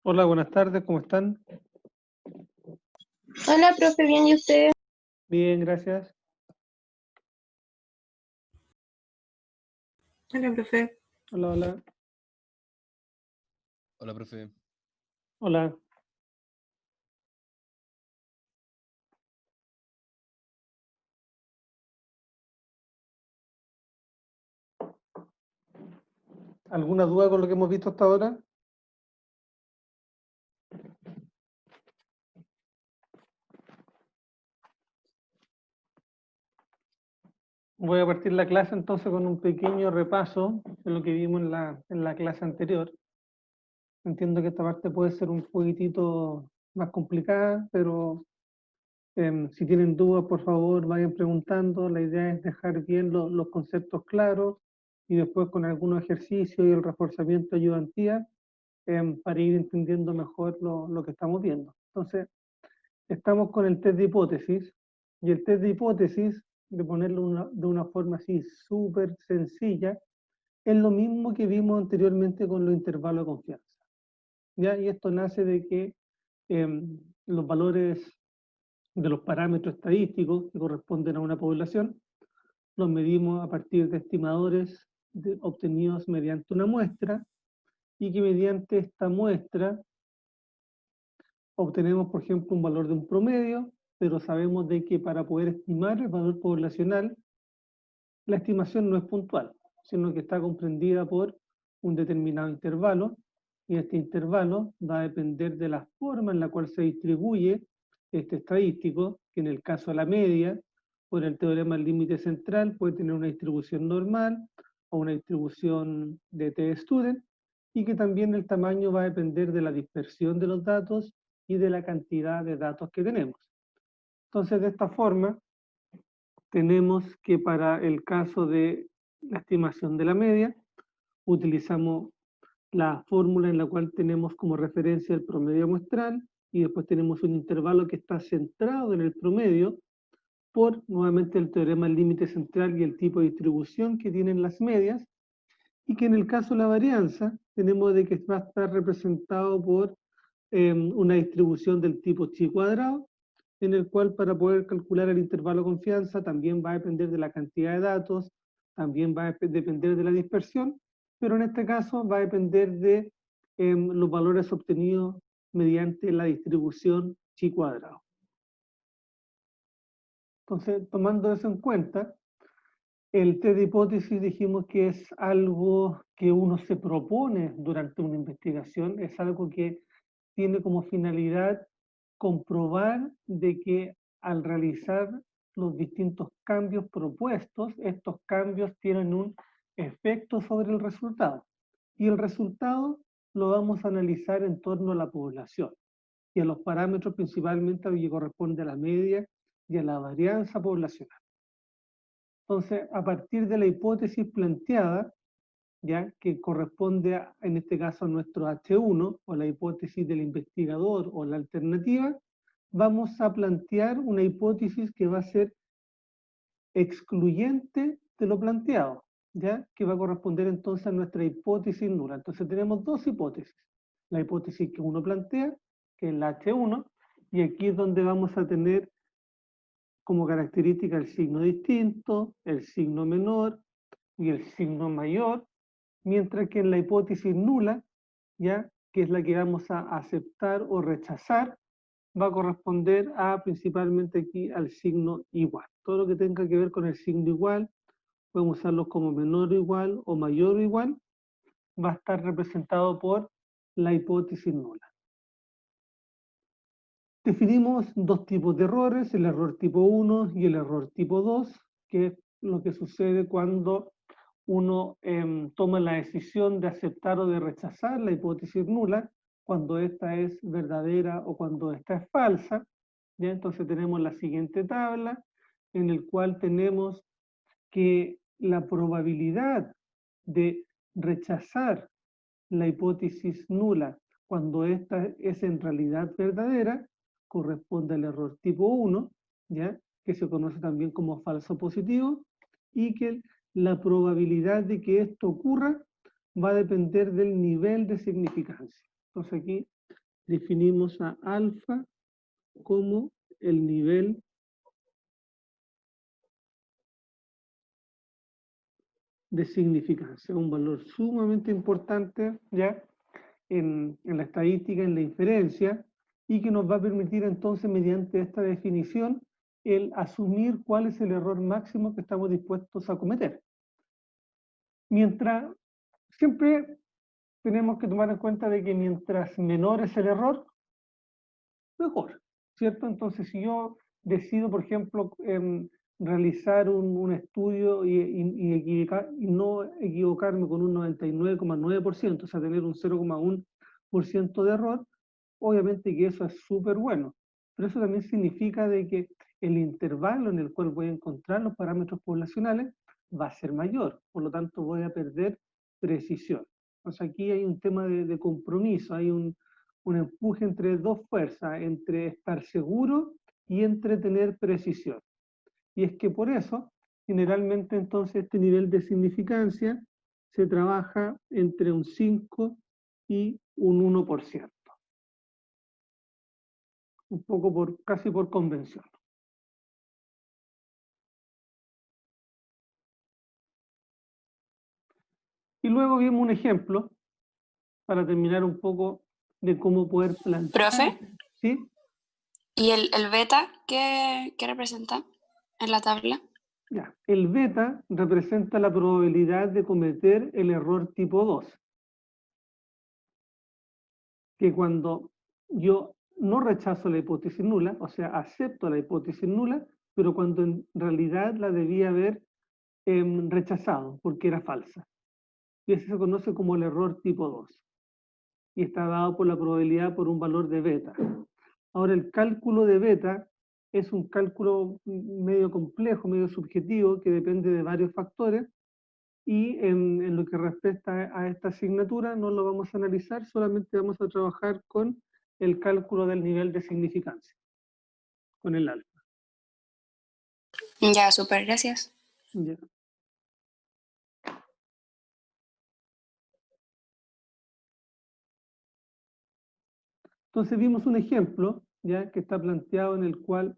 Hola, buenas tardes, ¿cómo están? Hola, profe, bien, ¿y usted? Bien, gracias. Hola, profe. Hola, hola. Hola, profe. Hola. ¿Alguna duda con lo que hemos visto hasta ahora? Voy a partir la clase entonces con un pequeño repaso de lo que vimos en la clase anterior. Entiendo que esta parte puede ser un poquitito más complicada, pero si tienen dudas, por favor, vayan preguntando. La idea es dejar bien los conceptos claros y después con algunos ejercicios y el reforzamiento de ayudantía para ir entendiendo mejor lo que estamos viendo. Entonces, estamos con el test de hipótesis, y el test de hipótesis, de ponerlo de una forma así súper sencilla, es lo mismo que vimos anteriormente con los intervalos de confianza. ¿Ya? Y esto nace de que los valores de los parámetros estadísticos que corresponden a una población los medimos a partir de estimadores obtenidos mediante una muestra, y que mediante esta muestra obtenemos, por ejemplo, un valor de un promedio, pero sabemos de que para poder estimar el valor poblacional, la estimación no es puntual, sino que está comprendida por un determinado intervalo, y este intervalo va a depender de la forma en la cual se distribuye este estadístico, que en el caso de la media, por el teorema del límite central, puede tener una distribución normal o una distribución de t-student, y que también el tamaño va a depender de la dispersión de los datos y de la cantidad de datos que tenemos. Entonces, de esta forma, tenemos que para el caso de la estimación de la media, utilizamos la fórmula en la cual tenemos como referencia el promedio muestral, y después tenemos un intervalo que está centrado en el promedio por, nuevamente, el teorema del límite central y el tipo de distribución que tienen las medias, y que en el caso de la varianza tenemos de que va a estar representado por una distribución del tipo chi cuadrado, en el cual para poder calcular el intervalo de confianza también va a depender de la cantidad de datos, también va a depender de la dispersión, pero en este caso va a depender de los valores obtenidos mediante la distribución chi cuadrado. Entonces, tomando eso en cuenta, el test de hipótesis dijimos que es algo que uno se propone durante una investigación, es algo que tiene como finalidad comprobar de que al realizar los distintos cambios propuestos, estos cambios tienen un efecto sobre el resultado. Y el resultado lo vamos a analizar en torno a la población y a los parámetros principalmente a lo que corresponde a la media y a la varianza poblacional. Entonces, a partir de la hipótesis planteada, ¿ya? Que corresponde en este caso a nuestro H1 o la hipótesis del investigador o la alternativa, vamos a plantear una hipótesis que va a ser excluyente de lo planteado, ¿ya? Que va a corresponder entonces a nuestra hipótesis nula. Entonces tenemos dos hipótesis: la hipótesis que uno plantea, que es la H1, y aquí es donde vamos a tener como característica el signo distinto, el signo menor y el signo mayor, mientras que en la hipótesis nula, ¿ya? Que es la que vamos a aceptar o rechazar, va a corresponder a principalmente aquí al signo igual. Todo lo que tenga que ver con el signo igual, podemos usarlo como menor o igual o mayor o igual, va a estar representado por la hipótesis nula. Definimos dos tipos de errores, el error tipo 1 y el error tipo 2, que es lo que sucede cuando uno toma la decisión de aceptar o de rechazar la hipótesis nula, cuando esta es verdadera o cuando esta es falsa. ¿Ya? Entonces tenemos la siguiente tabla, en el cual tenemos que la probabilidad de rechazar la hipótesis nula cuando esta es en realidad verdadera corresponde al error tipo 1, ¿ya? Que se conoce también como falso positivo, y que la probabilidad de que esto ocurra va a depender del nivel de significancia. Entonces aquí definimos a alfa como el nivel de significancia, un valor sumamente importante ya en la estadística, en la inferencia, y que nos va a permitir entonces, mediante esta definición, el asumir cuál es el error máximo que estamos dispuestos a cometer. Mientras, siempre tenemos que tomar en cuenta de que mientras menor es el error, mejor, ¿cierto? Entonces, si yo decido, por ejemplo, realizar un estudio y no equivocarme con un 99,9%, o sea, tener un 0,1% de error, obviamente que eso es súper bueno. Pero eso también significa de que el intervalo en el cual voy a encontrar los parámetros poblacionales va a ser mayor, por lo tanto voy a perder precisión. Entonces aquí hay un tema de compromiso, hay un empuje entre dos fuerzas, entre estar seguro y entre tener precisión. Y es que por eso, generalmente entonces este nivel de significancia se trabaja entre un 5 y un 1%. Un poco casi por convención. Y luego vimos un ejemplo, para terminar un poco de cómo poder plantear. Profe, ¿Sí? ¿y el beta qué representa en la tabla? Ya. El beta representa la probabilidad de cometer el error tipo 2. Que cuando yo no rechazo la hipótesis nula, o sea, acepto la hipótesis nula, pero cuando en realidad la debía haber rechazado porque era falsa. Y eso se conoce como el error tipo 2. Y está dado por la probabilidad por un valor de beta. Ahora, el cálculo de beta es un cálculo medio complejo, medio subjetivo, que depende de varios factores, y en lo que respecta a esta asignatura no lo vamos a analizar, solamente vamos a trabajar con el cálculo del nivel de significancia, con el alfa. Ya, súper, gracias. ¿Ya? Entonces vimos un ejemplo, ¿ya?, que está planteado en el cual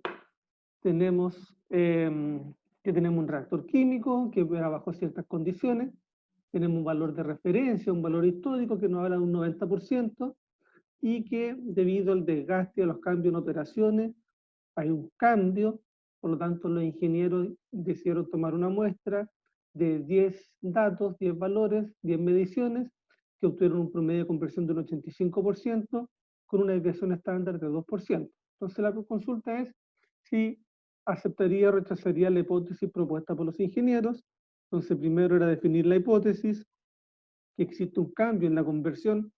tenemos, que tenemos un reactor químico que opera bajo ciertas condiciones, tenemos un valor de referencia, un valor histórico que nos habla de un 90%, y que debido al desgaste y a los cambios en operaciones, hay un cambio, por lo tanto los ingenieros decidieron tomar una muestra de 10 datos, 10 valores, 10 mediciones, que obtuvieron un promedio de conversión de un 85%, con una desviación estándar de 2%. Entonces la consulta es si aceptaría o rechazaría la hipótesis propuesta por los ingenieros. Entonces primero era definir la hipótesis, que existe un cambio en la conversión,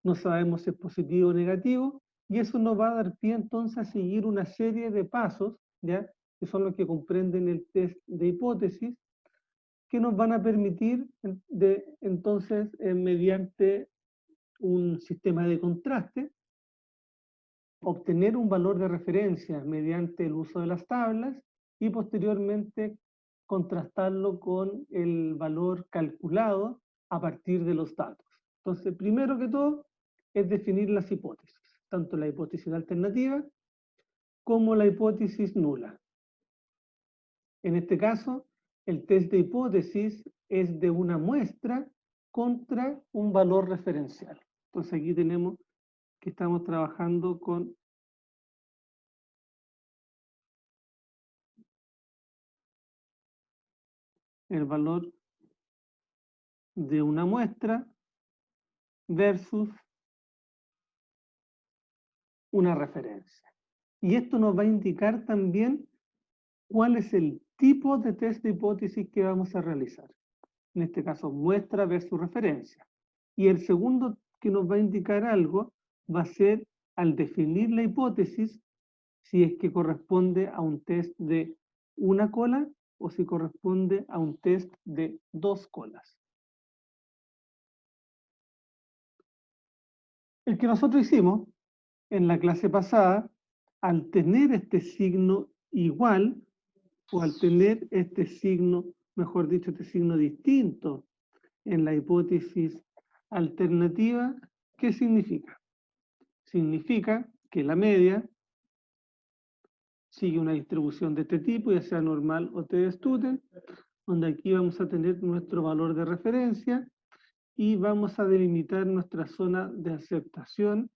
no sabemos si es positivo o negativo, y eso nos va a dar pie entonces a seguir una serie de pasos, ¿ya?, que son los que comprenden el test de hipótesis, que nos van a permitir entonces, mediante un sistema de contraste, obtener un valor de referencia mediante el uso de las tablas y posteriormente contrastarlo con el valor calculado a partir de los datos. Entonces, primero que todo, es definir las hipótesis, tanto la hipótesis alternativa como la hipótesis nula. En este caso, el test de hipótesis es de una muestra contra un valor referencial. Entonces aquí tenemos que estamos trabajando con el valor de una muestra versus una referencia. Y esto nos va a indicar también cuál es el tipo de test de hipótesis que vamos a realizar. En este caso, muestra versus referencia. Y el segundo que nos va a indicar algo va a ser, al definir la hipótesis, si es que corresponde a un test de una cola o si corresponde a un test de 2 colas. El que nosotros hicimos en la clase pasada, al tener este signo igual, o al tener este signo, mejor dicho, este signo distinto en la hipótesis alternativa, ¿qué significa? significa que la media sigue una distribución de este tipo, ya sea normal o t-student, donde aquí vamos a tener nuestro valor de referencia y vamos a delimitar nuestra zona de aceptación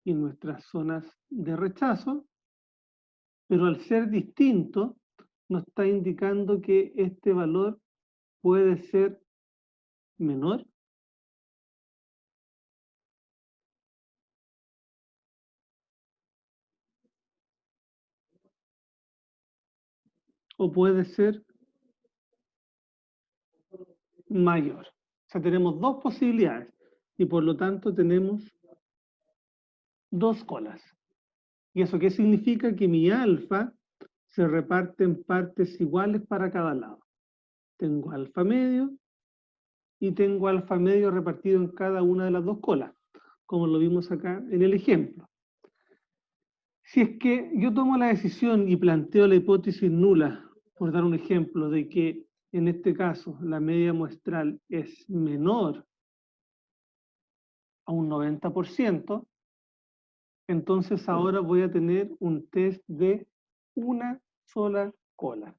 y nuestras zonas de rechazo, pero al ser distinto, nos está indicando que este valor puede ser menor o puede ser mayor. O sea, tenemos dos posibilidades y por lo tanto tenemos dos colas. ¿Y eso qué significa? Que mi alfa se reparte en partes iguales para cada lado. Tengo alfa medio y tengo alfa medio repartido en cada una de las dos colas, como lo vimos acá en el ejemplo. Si es que yo tomo la decisión y planteo la hipótesis nula, por dar un ejemplo, de que en este caso la media muestral es menor a un 90%, entonces ahora voy a tener un test de una sola cola.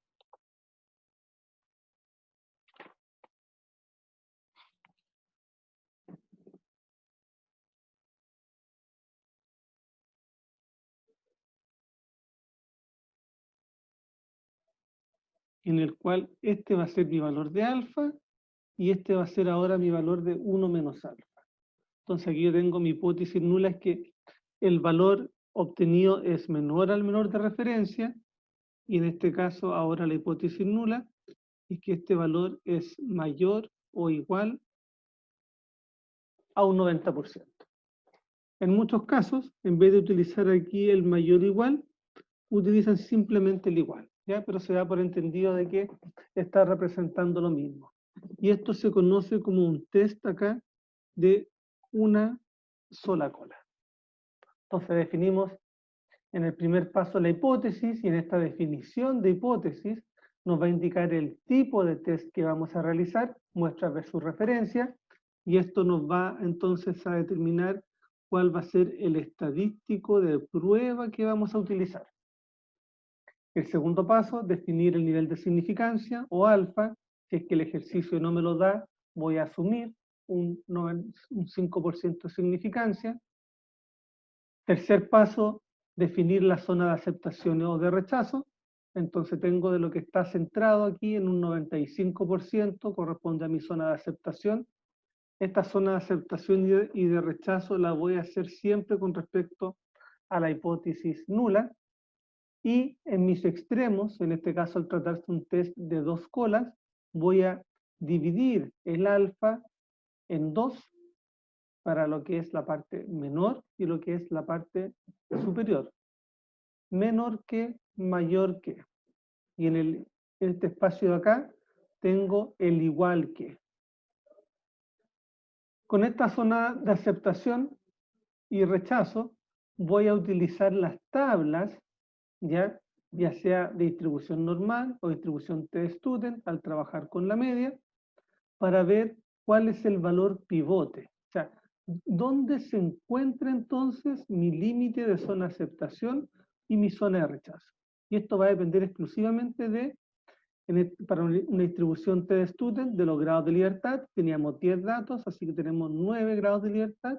En el cual este va a ser mi valor de alfa y este va a ser ahora mi valor de 1 menos alfa. Entonces aquí yo tengo mi hipótesis nula, es que el valor obtenido es menor al menor de referencia, y en este caso ahora la hipótesis nula es que este valor es mayor o igual a un 90%. En muchos casos, en vez de utilizar aquí el mayor o igual, utilizan simplemente el igual, ¿ya? Pero se da por entendido de que está representando lo mismo. Y esto se conoce como un test acá de una sola cola. Entonces definimos en el primer paso la hipótesis, y en esta definición de hipótesis nos va a indicar el tipo de test que vamos a realizar, muestra versus referencia, y esto nos va entonces a determinar cuál va a ser el estadístico de prueba que vamos a utilizar. El segundo paso, definir el nivel de significancia o alfa. Si es que el ejercicio no me lo da, voy a asumir un 5% de significancia. Tercer paso, definir la zona de aceptación o de rechazo. Entonces tengo de lo que está centrado aquí en un 95%, corresponde a mi zona de aceptación. Esta zona de aceptación y de rechazo la voy a hacer siempre con respecto a la hipótesis nula. Y en mis extremos, en este caso al tratarse de un test de dos colas, voy a dividir el alfa en dos para lo que es la parte menor y lo que es la parte superior. Menor que, mayor que. Y en este espacio de acá tengo el igual que. Con esta zona de aceptación y rechazo voy a utilizar las tablas, ya sea de distribución normal o distribución t-student al trabajar con la media, para ver cuál es el valor pivote. O sea, ¿dónde se encuentra entonces mi límite de zona de aceptación y mi zona de rechazo? Y esto va a depender exclusivamente de, para una distribución t-student, de los grados de libertad. Teníamos 10 datos, así que tenemos 9 grados de libertad,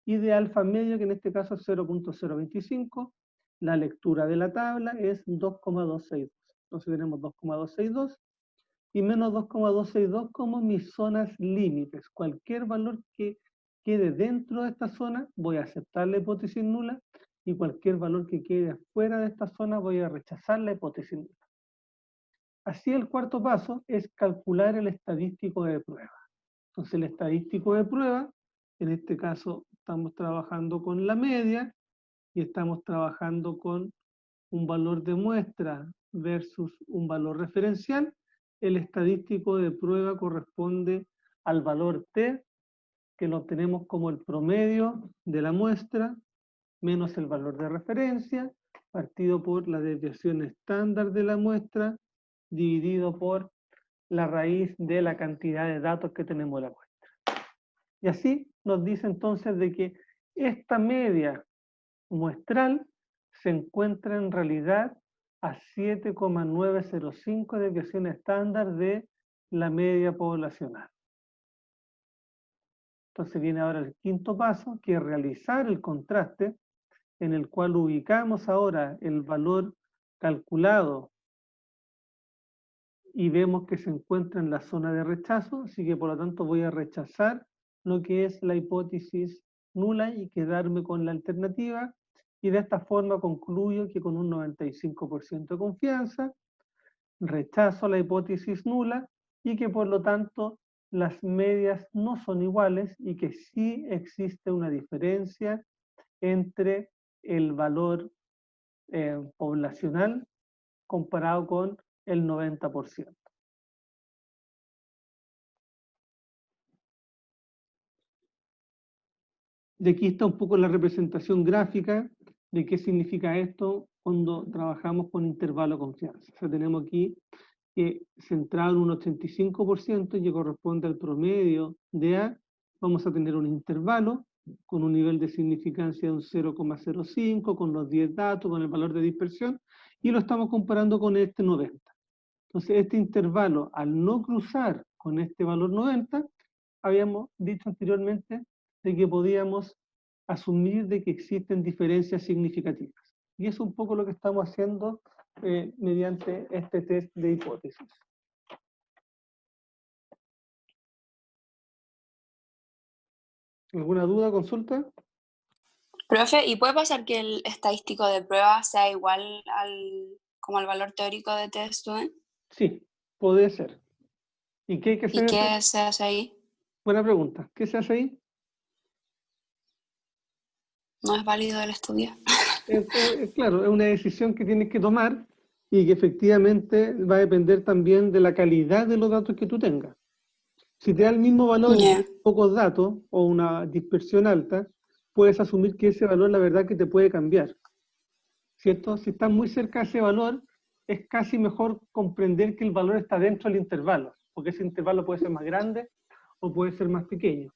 y de alfa medio, que en este caso es 0.025, la lectura de la tabla es 2,262. Entonces tenemos 2,262 y menos 2,262 como mis zonas límites. Cualquier valor que quede dentro de esta zona, voy a aceptar la hipótesis nula, y cualquier valor que quede fuera de esta zona, voy a rechazar la hipótesis nula. Así el cuarto paso es calcular el estadístico de prueba. Entonces el estadístico de prueba, en este caso estamos trabajando con la media y estamos trabajando con un valor de muestra versus un valor referencial. El estadístico de prueba corresponde al valor t, que lo obtenemos como el promedio de la muestra, menos el valor de referencia, partido por la desviación estándar de la muestra, dividido por la raíz de la cantidad de datos que tenemos en la muestra. Y así nos dice entonces de que esta media muestral se encuentra en realidad a 7,905 desviación estándar de la media poblacional. Entonces viene ahora el quinto paso, que es realizar el contraste, en el cual ubicamos ahora el valor calculado y vemos que se encuentra en la zona de rechazo, así que por lo tanto voy a rechazar lo que es la hipótesis nula y quedarme con la alternativa, y de esta forma concluyo que con un 95% de confianza rechazo la hipótesis nula y que por lo tanto las medias no son iguales y que sí existe una diferencia entre el valor poblacional comparado con el 90%. De aquí está un poco la representación gráfica de qué significa esto cuando trabajamos con intervalo de confianza. O sea, tenemos aquí que centrado en un 85% y que corresponde al promedio de A, vamos a tener un intervalo con un nivel de significancia de un 0,05, con los 10 datos, con el valor de dispersión, y lo estamos comparando con este 90. Entonces, este intervalo, al no cruzar con este valor 90, habíamos dicho anteriormente de que podíamos asumir de que existen diferencias significativas. Y es un poco lo que estamos haciendo mediante este test de hipótesis. ¿Alguna duda, consulta? Profe, ¿y puede pasar que el estadístico de prueba sea igual como al valor teórico de T-Student? Sí, puede ser. ¿Y qué hay que hacer? ¿Y qué se hace ahí? Buena pregunta. ¿Qué se hace ahí? ¿No es válido el estudio? Claro, es una decisión que tienes que tomar y que efectivamente va a depender también de la calidad de los datos que tú tengas. Si te da el mismo valor y tienes pocos datos o una dispersión alta, puedes asumir que ese valor la verdad que te puede cambiar, ¿cierto? Si estás muy cerca de ese valor, es casi mejor comprender que el valor está dentro del intervalo, porque ese intervalo puede ser más grande o puede ser más pequeño.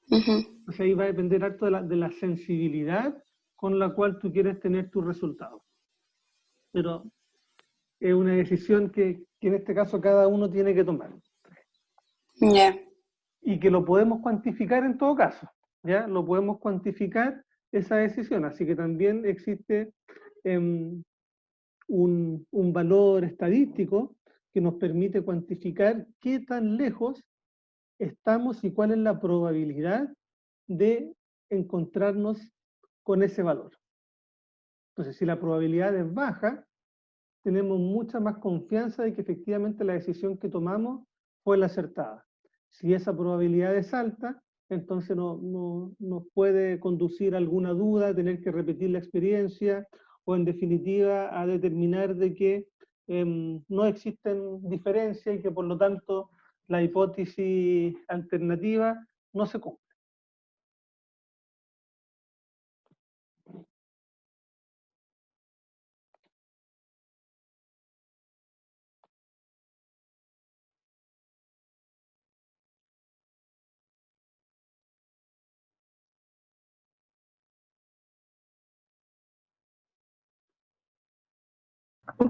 O sea, ahí va a depender harto de la sensibilidad con la cual tú quieres tener tus resultados. Pero es una decisión que en este caso cada uno tiene que tomar. Y que lo podemos cuantificar en todo caso, ¿ya? Lo podemos cuantificar esa decisión, así que también existe un valor estadístico que nos permite cuantificar qué tan lejos estamos y cuál es la probabilidad de encontrarnos con ese valor. Entonces, si la probabilidad es baja, tenemos mucha más confianza de que efectivamente la decisión que tomamos fue la acertada. Si esa probabilidad es alta, entonces nos puede conducir a alguna duda, tener que repetir la experiencia, o en definitiva a determinar de que no existen diferencias y que por lo tanto la hipótesis alternativa no se cumple.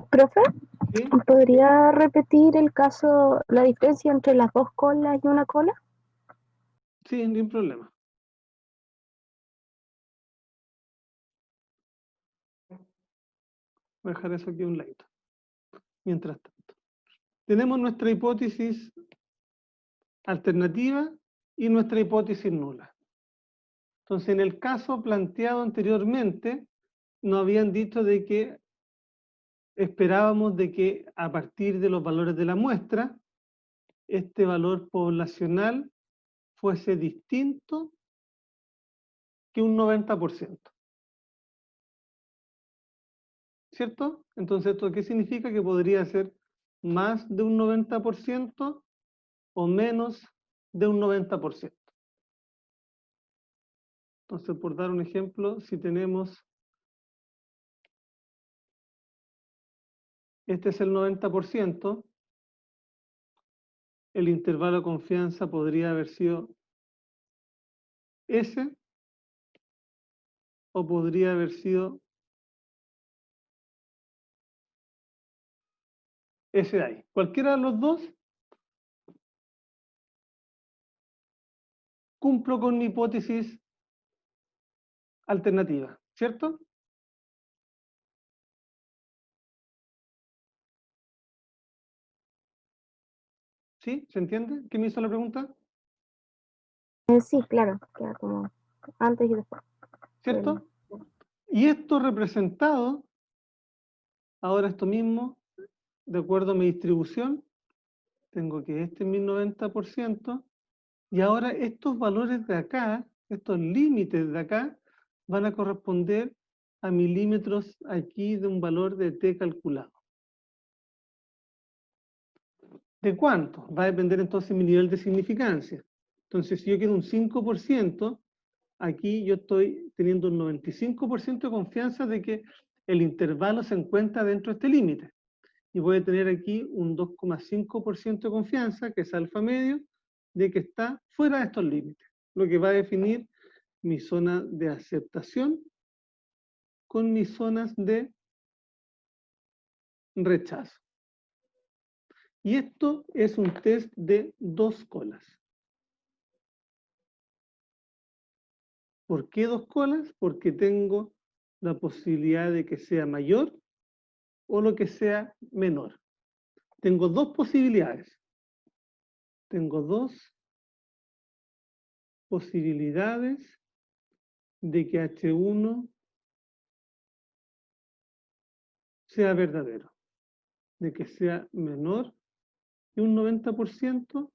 Profe, ¿Sí? ¿podría repetir el caso, la diferencia entre las dos colas y una cola? Sí, no hay problema. Voy a dejar eso aquí a un ladito. Mientras tanto, tenemos nuestra hipótesis alternativa y nuestra hipótesis nula. Entonces, en el caso planteado anteriormente, nos habían dicho de que esperábamos de que a partir de los valores de la muestra, este valor poblacional fuese distinto que un 90%. ¿Cierto? Entonces, ¿esto qué significa? Que podría ser más de un 90% o menos de un 90%. Entonces, por dar un ejemplo, si tenemos, este es el 90%, el intervalo de confianza podría haber sido S, o podría haber sido ese de ahí. Cualquiera de los dos, cumplo con mi hipótesis alternativa, ¿cierto? ¿Sí? ¿Se entiende? ¿Qué me hizo la pregunta? Sí, claro, queda como antes y después. ¿Cierto? Y esto representado, ahora esto mismo, de acuerdo a mi distribución, tengo que este es mi 90%, y ahora estos valores de acá, estos límites de acá, van a corresponder a milímetros aquí de un valor de t calculado. ¿De cuánto? Va a depender entonces mi nivel de significancia. Entonces, si yo quiero un 5%, aquí yo estoy teniendo un 95% de confianza de que el intervalo se encuentra dentro de este límite. Y voy a tener aquí un 2,5% de confianza, que es alfa medio, de que está fuera de estos límites. Lo que va a definir mi zona de aceptación con mis zonas de rechazo. Y esto es un test de 2 colas. ¿Por qué 2 colas? Porque tengo la posibilidad de que sea mayor o lo que sea menor. Tengo 2 posibilidades. Tengo 2 posibilidades de que H1 sea verdadero, de que sea menor que un 90%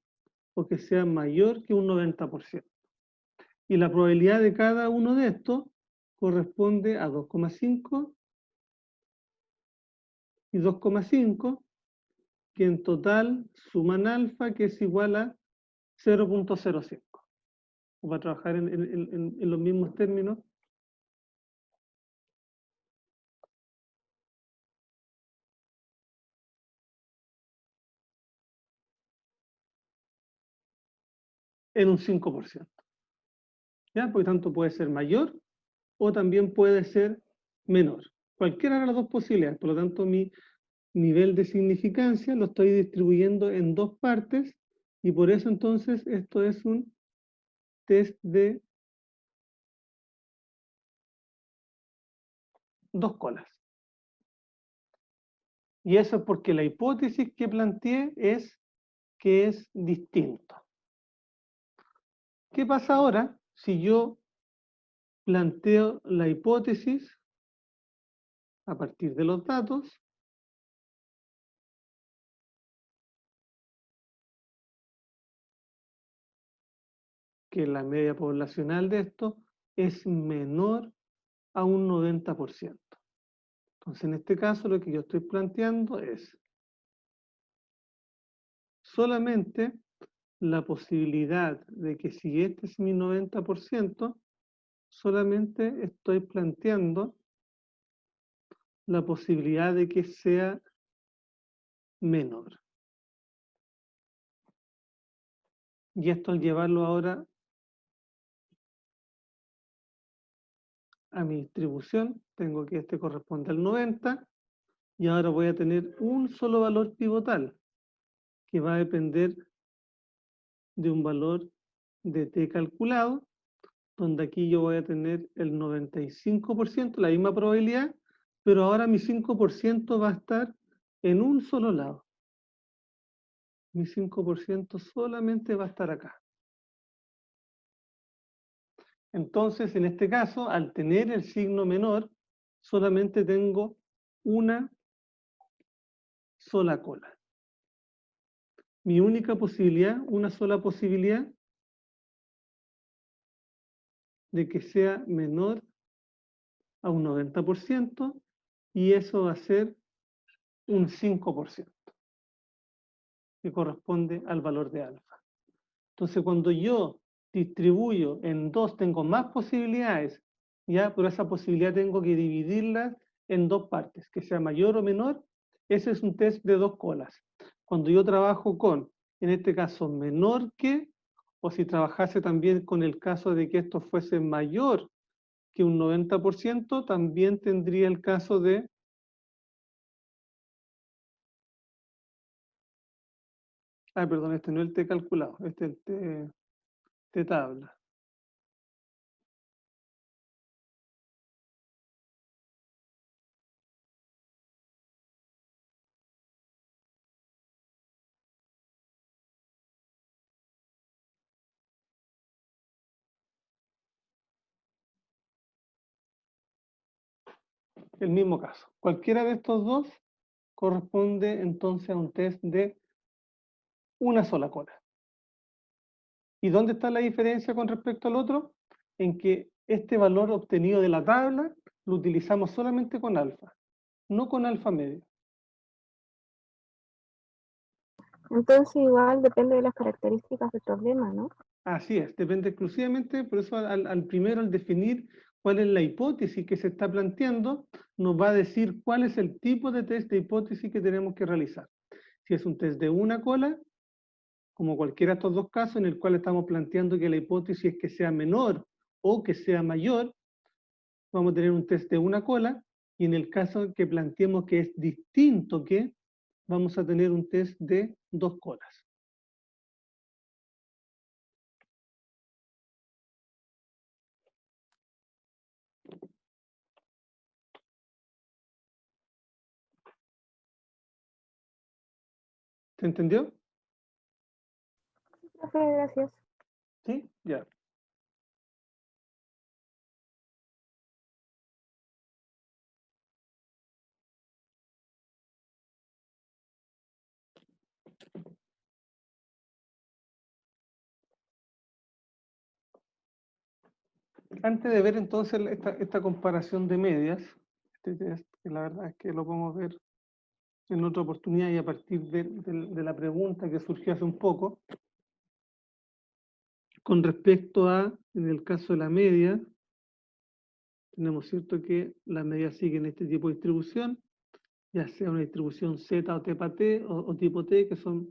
o que sea mayor que un 90%. Y la probabilidad de cada uno de estos corresponde a 2,5 y 2,5, que en total suman alfa, que es igual a 0,05. Va a trabajar en los mismos términos. En un 5%. ¿Ya? Por lo tanto, puede ser mayor o también puede ser menor. Cualquiera de las dos posibilidades. Por lo tanto, mi nivel de significancia lo estoy distribuyendo en 2 partes y por eso entonces esto es un test de 2 colas. Y eso es porque la hipótesis que planteé es que es distinto. ¿Qué pasa ahora si yo planteo la hipótesis a partir de los datos que la media poblacional de esto es menor a un 90%? Entonces, en este caso, lo que yo estoy planteando es solamente la posibilidad de que si este es mi 90%, solamente estoy planteando la posibilidad de que sea menor. Y esto al llevarlo ahora a mi distribución, tengo que este corresponde al 90, y ahora voy a tener un solo valor pivotal, que va a depender de un valor de t calculado, donde aquí yo voy a tener el 95%, la misma probabilidad, pero ahora mi 5% va a estar en un solo lado. Mi 5% solamente va a estar acá. Entonces, en este caso, al tener el signo menor, solamente tengo una sola cola. Mi única posibilidad, una sola posibilidad de que sea menor a un 90%, y eso va a ser un 5%, que corresponde al valor de alfa. Entonces, cuando yo distribuyo en 2, tengo más posibilidades, ¿ya? Pero esa posibilidad tengo que dividirla en 2 partes, que sea mayor o menor. Ese es un test de 2 colas. Cuando yo trabajo con, en este caso, menor que, o si trabajase también con el caso de que esto fuese mayor que un 90% también tendría el caso de perdón, este no es el T calculado, este es el T tabla. El mismo caso. Cualquiera de estos dos corresponde entonces a un test de una sola cola. ¿Y dónde está la diferencia con respecto al otro? En que este valor obtenido de la tabla lo utilizamos solamente con alfa, no con alfa medio. Entonces igual depende de las características del problema, ¿no? Así es, depende exclusivamente, por eso al primero, al definir cuál es la hipótesis que se está planteando, nos va a decir cuál es el tipo de test de hipótesis que tenemos que realizar. Si es un test de una cola, como cualquiera de estos dos casos, en el cual estamos planteando que la hipótesis es que sea menor o que sea mayor, vamos a tener un test de una cola, y en el caso que planteemos que es distinto que, vamos a tener un test de dos colas. ¿Se entendió? Profe, gracias. ¿Sí? Ya. Antes de ver entonces esta comparación de medias, este test, que la verdad es que lo podemos ver en otra oportunidad y a partir de la pregunta que surgió hace un poco, con respecto a, en el caso de la media, tenemos cierto que las medias siguen este tipo de distribución, ya sea una distribución Z o T para T o tipo T, que son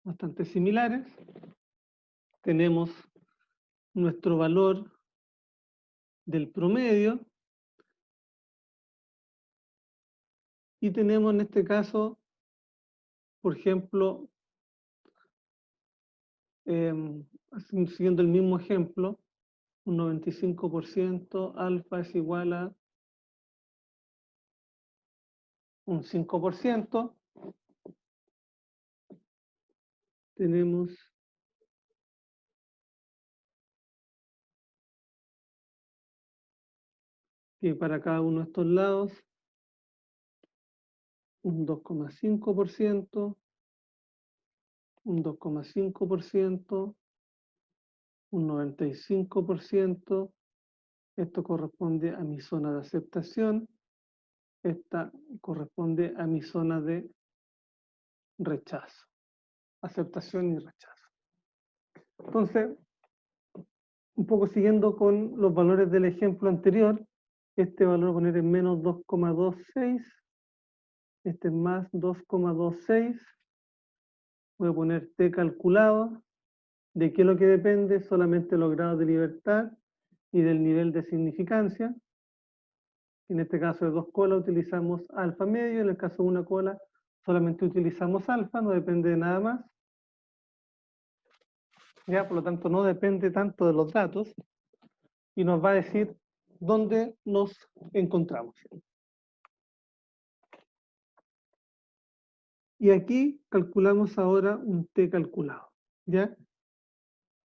bastante similares. Tenemos nuestro valor del promedio y tenemos en este caso, por ejemplo, siguiendo el mismo ejemplo, un 95% alfa es igual a un 5%. Tenemos que para cada uno de estos lados, un 2,5%, un 2,5%, un 95%. Esto corresponde a mi zona de aceptación. Esta corresponde a mi zona de rechazo. Aceptación y rechazo. Entonces, un poco siguiendo con los valores del ejemplo anterior, este valor voy a poner en menos 2,26, este es más 2,26, voy a poner T calculado. ¿De qué es lo que depende? Solamente los grados de libertad y del nivel de significancia. En este caso de dos colas utilizamos alfa medio, en el caso de una cola solamente utilizamos alfa, no depende de nada más. Ya, por lo tanto no depende tanto de los datos y nos va a decir dónde nos encontramos. Y aquí calculamos ahora un T calculado, ¿ya?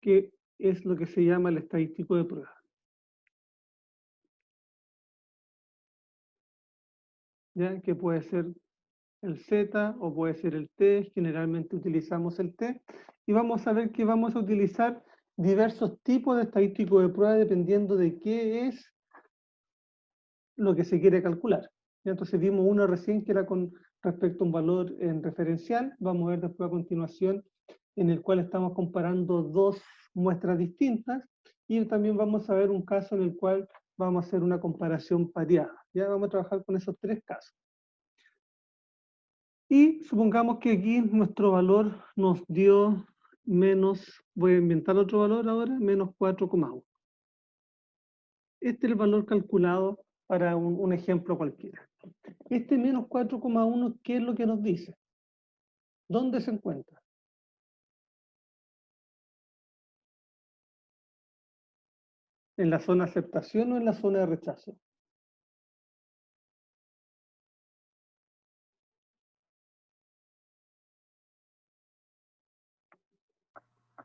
Que es lo que se llama el estadístico de prueba. ¿Ya? Que puede ser el Z o puede ser el T, generalmente utilizamos el T, y vamos a ver que vamos a utilizar diversos tipos de estadístico de prueba dependiendo de qué es lo que se quiere calcular. ¿Ya? Entonces vimos uno recién que era con respecto a un valor en referencial, vamos a ver después a continuación en el cual estamos comparando dos muestras distintas, y también vamos a ver un caso en el cual vamos a hacer una comparación pareada. Ya vamos a trabajar con esos tres casos. Y supongamos que aquí nuestro valor nos dio menos, voy a inventar otro valor ahora, menos 4,1. Este es el valor calculado para un ejemplo cualquiera. Este menos 4,1, ¿qué es lo que nos dice? ¿Dónde se encuentra? ¿En la zona de aceptación o en la zona de rechazo?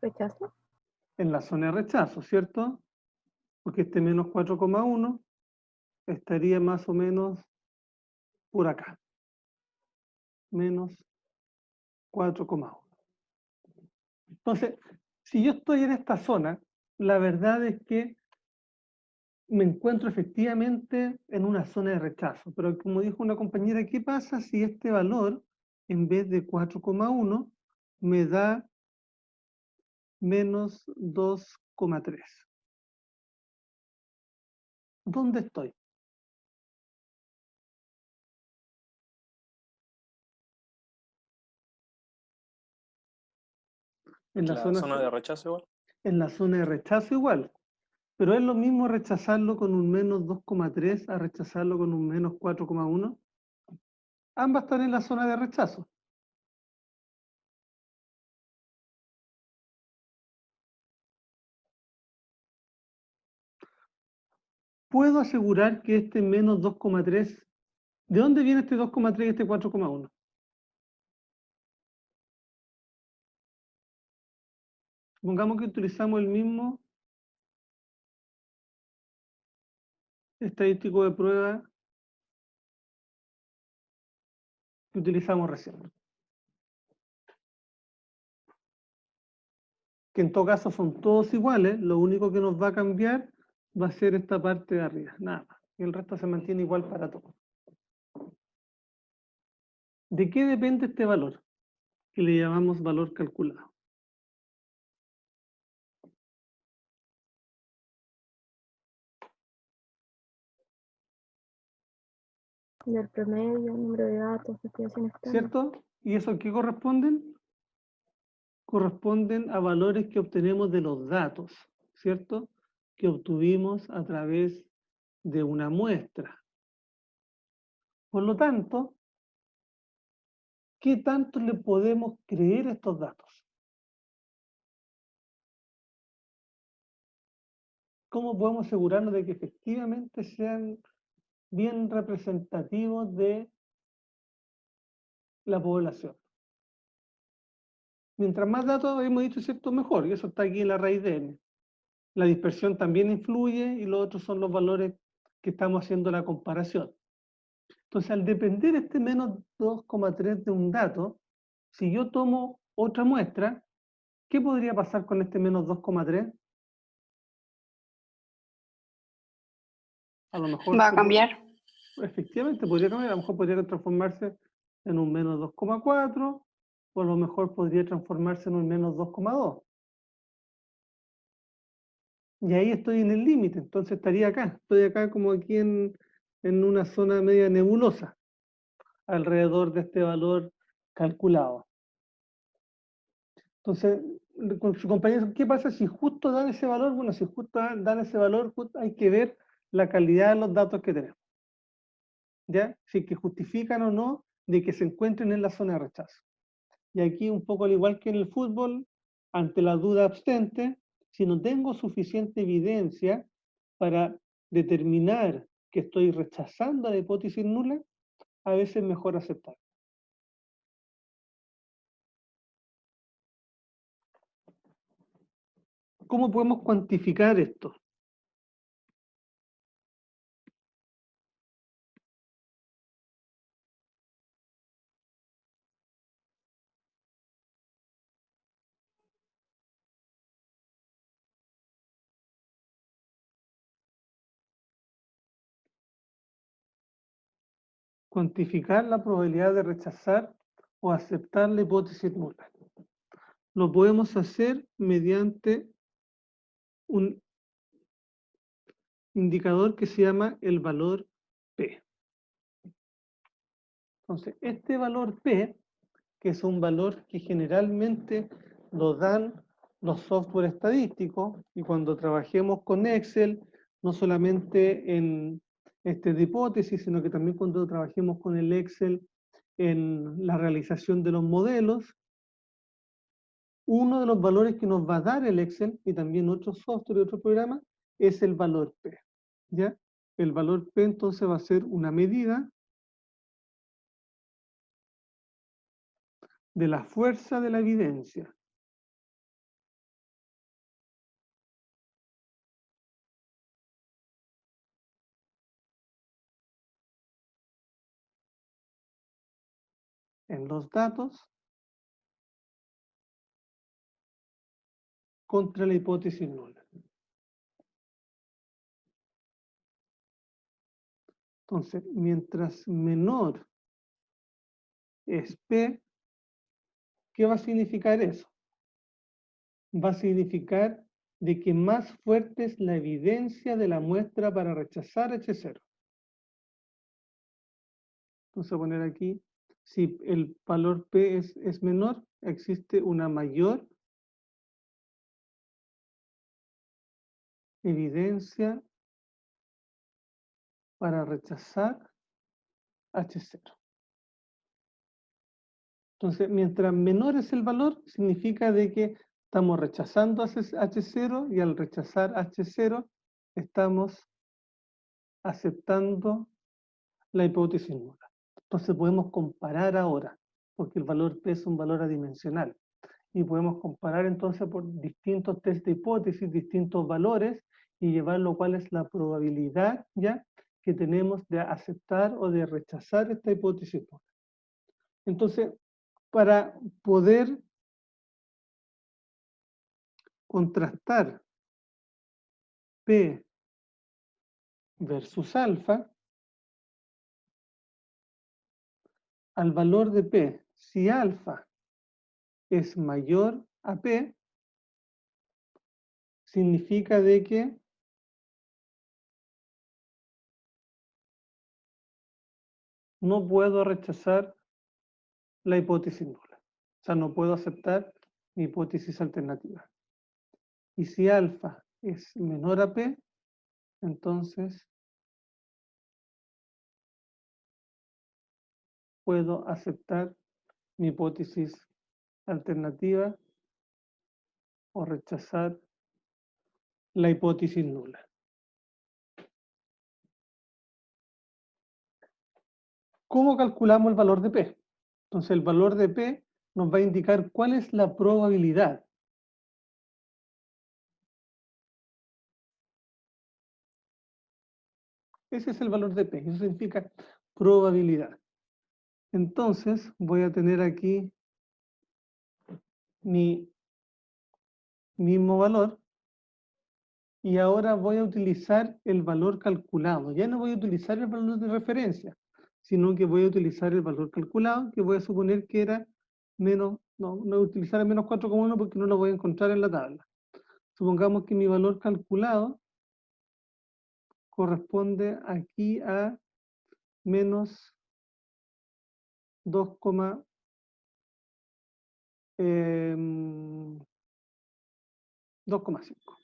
¿Rechazo? En la zona de rechazo, ¿cierto? Porque este menos 4,1 estaría más o menos por acá. Menos 4,1. Entonces, si yo estoy en esta zona, la verdad es que me encuentro efectivamente en una zona de rechazo. Pero como dijo una compañera, ¿qué pasa si este valor, en vez de 4,1, me da menos 2,3? ¿Dónde estoy? En la La zona de rechazo igual. En la zona de rechazo igual. Pero es lo mismo rechazarlo con un menos 2,3 a rechazarlo con un menos 4,1. Ambas están en la zona de rechazo. Puedo asegurar que este menos 2,3, ¿de dónde viene este 2,3 y este 4,1? Supongamos que utilizamos el mismo estadístico de prueba que utilizamos recién. Que en todo caso son todos iguales, lo único que nos va a cambiar va a ser esta parte de arriba, nada más. Y el resto se mantiene igual para todos. ¿De qué depende este valor? Que le llamamos valor calculado. Del promedio, número de datos, estimación estándar. ¿Cierto? ¿Y eso qué corresponden? Corresponden a valores que obtenemos de los datos, ¿cierto? Que obtuvimos a través de una muestra. Por lo tanto, ¿qué tanto le podemos creer a estos datos? ¿Cómo podemos asegurarnos de que efectivamente sean bien representativos de la población? Mientras más datos hemos dicho, ¿cierto? Mejor, y eso está aquí en la raíz de n. La dispersión también influye y los otros son los valores que estamos haciendo la comparación. Entonces, al depender este menos 2,3 de un dato, si yo tomo otra muestra, ¿qué podría pasar con este menos 2,3? A lo mejor Va a cambiar. Efectivamente, podría cambiar. A lo mejor podría transformarse en un menos 2,4, o a lo mejor podría transformarse en un menos 2,2. Y ahí estoy en el límite, entonces estaría acá. Estoy acá como aquí en una zona media nebulosa, alrededor de este valor calculado. Entonces, con su compañero, ¿qué pasa si justo dan ese valor? Bueno, si justo dan ese valor, hay que ver la calidad de los datos que tenemos. ¿Ya? Si que justifican o no de que se encuentren en la zona de rechazo. Y aquí un poco al igual que en el fútbol, ante la duda abstente, si no tengo suficiente evidencia para determinar que estoy rechazando la hipótesis nula, a veces es mejor aceptar. ¿Cómo podemos cuantificar esto? Cuantificar la probabilidad de rechazar o aceptar la hipótesis nula. Lo podemos hacer mediante un indicador que se llama el valor P. Entonces, este valor P, que es un valor que generalmente lo dan los software estadísticos, y cuando trabajemos con Excel no solamente en de hipótesis, sino que también cuando trabajemos con el Excel en la realización de los modelos. Uno de los valores que nos va a dar el Excel y también otros software y otros programas es el valor P. ¿Ya? El valor P entonces va a ser una medida de la fuerza de la evidencia. En los datos contra la hipótesis nula. Entonces, mientras menor es P, ¿qué va a significar eso? Va a significar de que más fuerte es la evidencia de la muestra para rechazar H0. Entonces, voy a poner aquí, si el valor P es menor, existe una mayor evidencia para rechazar H0. Entonces, mientras menor es el valor, significa de que estamos rechazando H0 y al rechazar H0 estamos aceptando la hipótesis nula. Entonces podemos comparar ahora, porque el valor P es un valor adimensional. Y podemos comparar entonces por distintos test de hipótesis, distintos valores, y llevarlo cuál es la probabilidad ya que tenemos de aceptar o de rechazar esta hipótesis nula. Entonces, para poder contrastar P versus alfa, al valor de P, si alfa es mayor a P, significa de que no puedo rechazar la hipótesis nula. O sea, no puedo aceptar mi hipótesis alternativa. Y si alfa es menor a P, entonces puedo aceptar mi hipótesis alternativa o rechazar la hipótesis nula. ¿Cómo calculamos el valor de P? Entonces el valor de P nos va a indicar cuál es la probabilidad. Ese es el valor de P, eso significa probabilidad. Entonces voy a tener aquí mi mismo valor y ahora voy a utilizar el valor calculado. Ya no voy a utilizar el valor de referencia, sino que voy a utilizar el valor calculado, que voy a suponer que era menos, no voy a utilizar el menos 4,1 porque no lo voy a encontrar en la tabla. Supongamos que mi valor calculado corresponde aquí a menos 2,5.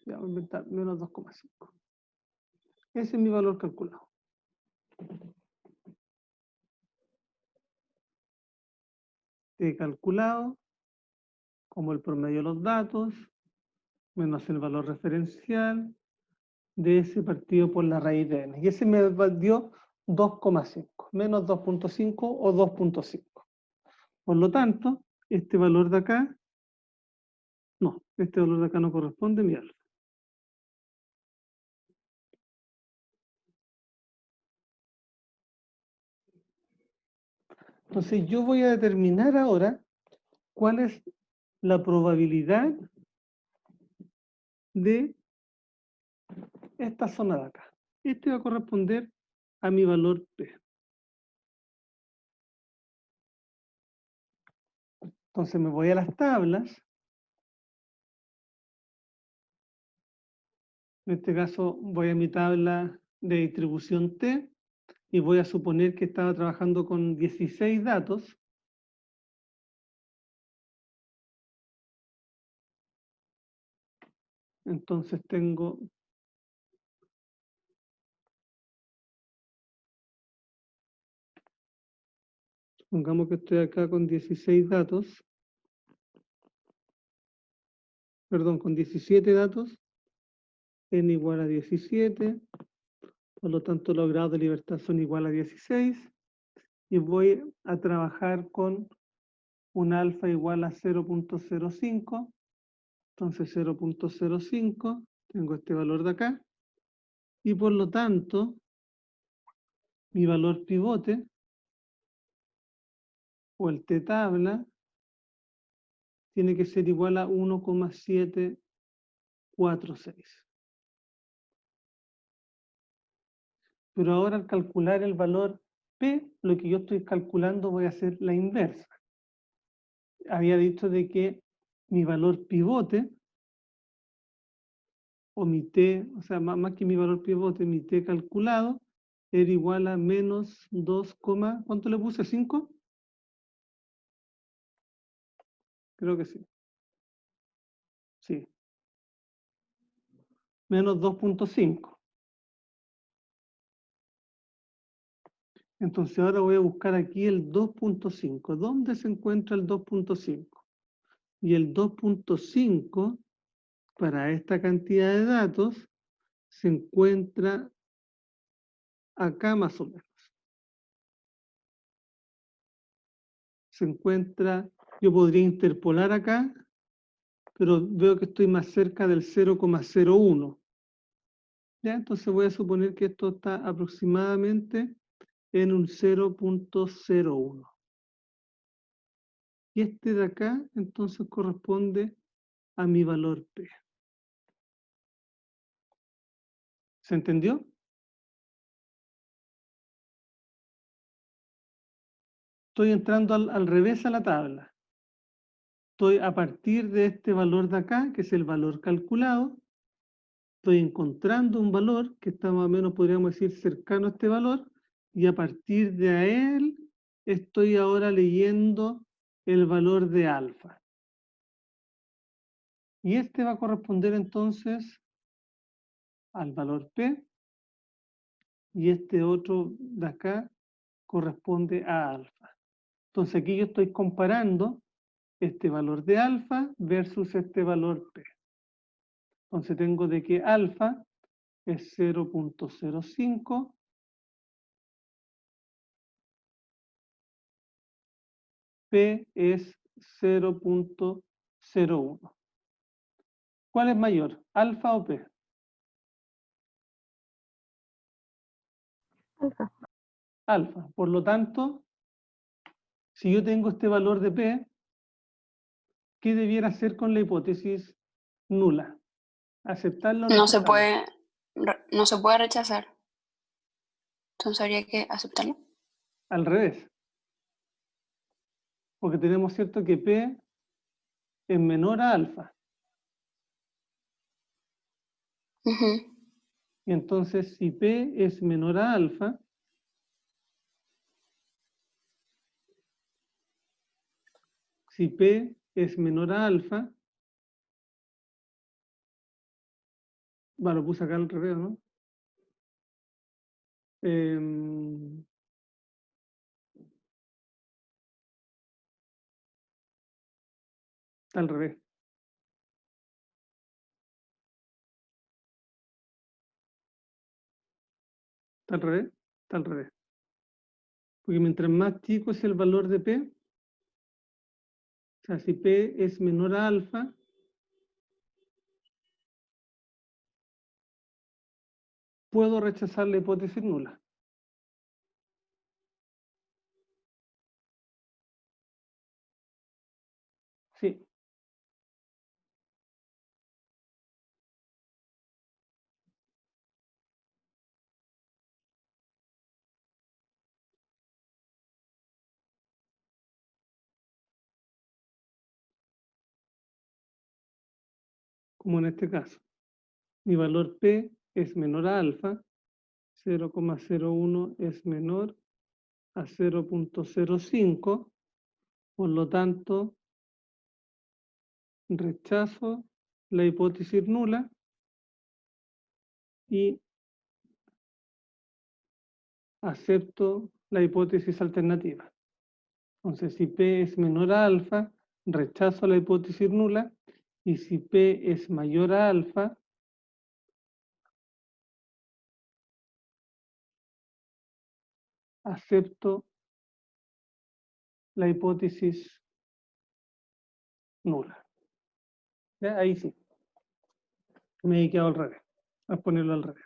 Ya voy a inventar, menos 2,5. Ese es mi valor calculado. He calculado como el promedio de los datos, menos el valor referencial de ese partido por la raíz de n. Y ese me dio 2,5, menos 2,5 o 2,5. Por lo tanto, este valor de acá, no, este valor de acá no corresponde a mi alfa. Entonces yo voy a determinar ahora cuál es la probabilidad de esta zona de acá. Este va a corresponder a mi valor P. Entonces me voy a las tablas. En este caso voy a mi tabla de distribución T y voy a suponer que estaba trabajando con 16 datos. Entonces tengo Supongamos que estoy acá con 16 datos. Perdón, con 17 datos. N igual a 17. Por lo tanto, los grados de libertad son igual a 16. Y voy a trabajar con un alfa igual a 0.05. Entonces 0.05, tengo este valor de acá. Y por lo tanto, mi valor pivote, o el t-tabla, tiene que ser igual a 1,746. Pero ahora al calcular el valor P, lo que yo estoy calculando voy a hacer la inversa. Había dicho de que mi valor pivote, o mi T, o sea, más que mi valor pivote, mi T calculado, era igual a menos 2, ¿cuánto le puse? ¿5? Creo que sí. Sí. Menos 2.5. Entonces ahora voy a buscar aquí el 2.5. ¿Dónde se encuentra el 2.5? Y el 2.5 para esta cantidad de datos se encuentra acá más o menos. Se encuentra, yo podría interpolar acá, pero veo que estoy más cerca del 0,01. ¿Ya? Entonces voy a suponer que esto está aproximadamente en un 0.01. Y este de acá, entonces, corresponde a mi valor P. ¿Se entendió? Estoy entrando al revés a la tabla. Estoy a partir de este valor de acá, que es el valor calculado, estoy encontrando un valor que está más o menos, podríamos decir, cercano a este valor, y a partir de él estoy ahora leyendo el valor de alfa. Y este va a corresponder entonces al valor P, y este otro de acá corresponde a alfa. Entonces aquí yo estoy comparando este valor de alfa versus este valor P. Entonces tengo de que alfa es 0.05, P es 0.01. ¿Cuál es mayor, alfa o P? Alfa. Alfa. Por lo tanto, si yo tengo este valor de P, ¿qué debiera hacer con la hipótesis nula? ¿Aceptarla o No se rechazarla? no se puede rechazar. Entonces habría que aceptarlo. Al revés. Porque tenemos cierto que P es menor a alfa. Ujú. Y entonces, si P es menor a alfa, si P es menor a alfa, bueno, lo puse acá al revés, ¿no? Está al revés. ¿Está al revés? Está al revés. Porque mientras más chico es el valor de P, o sea, si P es menor a alfa, puedo rechazar la hipótesis nula. Sí. Como en este caso. Mi valor P es menor a alfa, 0,01 es menor a 0.05, por lo tanto, rechazo la hipótesis nula y acepto la hipótesis alternativa. Entonces, si P es menor a alfa, rechazo la hipótesis nula, y si P es mayor a alfa, acepto la hipótesis nula. ¿Ya? Ahí sí. Me he quedado al revés. A ponerlo al revés.